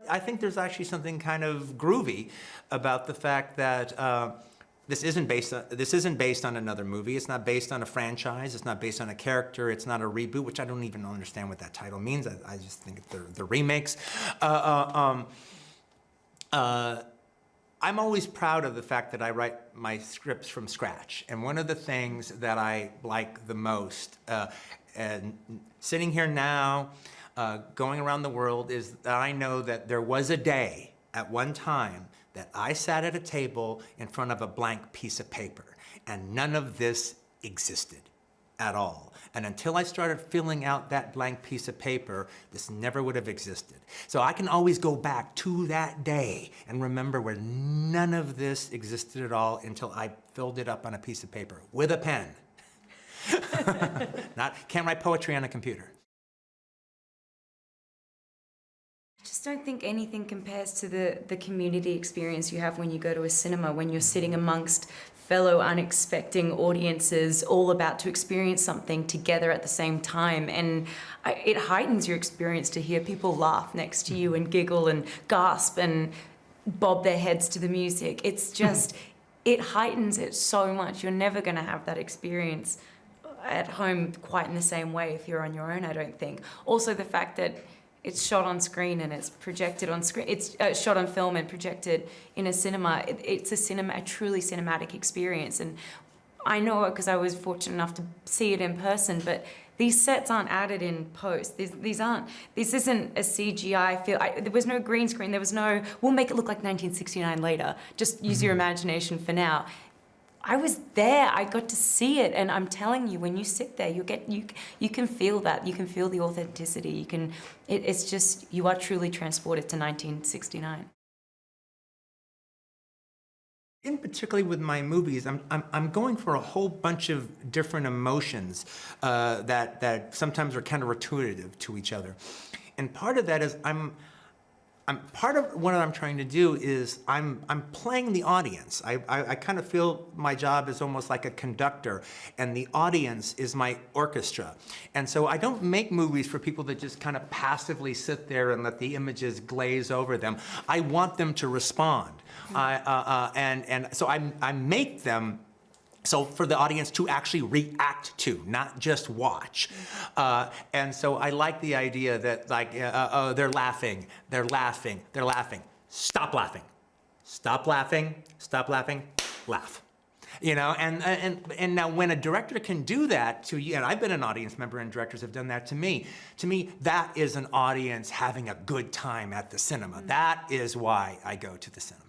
I think there's actually something kind of groovy about the fact that this isn't based on another movie. It's not based on a franchise. It's not based on a character. It's not a reboot, which I don't even understand what that title means. I just think they're remakes. I'm always proud of the fact that I write my scripts from scratch. And one of the things that I like the most, and sitting here now, going around the world, is that I know that there was a day at one time that I sat at a table in front of a blank piece of paper, and none of this existed at all. And until I started filling out that blank piece of paper, this never would have existed. So I can always go back to that day and remember where none of this existed at all until I filled it up on a piece of paper with a pen. Can't write poetry on a computer. I just don't think anything compares to the community experience you have when you go to a cinema, when you're sitting amongst fellow unexpecting audiences all about to experience something together at the same time. And it heightens your experience to hear people laugh next to you and giggle and gasp and bob their heads to the music. It's just, it heightens it so much. You're never going to have that experience at home quite in the same way if you're on your own, I don't think. Also the fact that it's shot on screen and it's projected on screen. It's shot on film and projected in a cinema. It's a truly cinematic experience. And I know it because I was fortunate enough to see it in person, but these sets aren't added in post. This isn't a CGI feel. There was no green screen. There was no, we'll make it look like 1969 later. Just use your imagination for now. I was there, I got to see it, and I'm telling you, when you sit there, you can feel that. You can feel the authenticity. It's just, you are truly transported to 1969. In particularly with my movies, I'm going for a whole bunch of different emotions that sometimes are counterintuitive to each other. And part of that is part of what I'm trying to do is I'm playing the audience. I kind of feel my job is almost like a conductor, and the audience is my orchestra. And so I don't make movies for people that just kind of passively sit there and let the images glaze over them. I want them to respond. And so I make them so for the audience to actually react to, not just watch. And so I like the idea that, like, they're laughing, they're laughing, they're laughing. Stop laughing. Stop laughing, stop laughing, laugh. You know, and now when a director can do that to you, and I've been an audience member and directors have done that to me, that is an audience having a good time at the cinema. That is why I go to the cinema.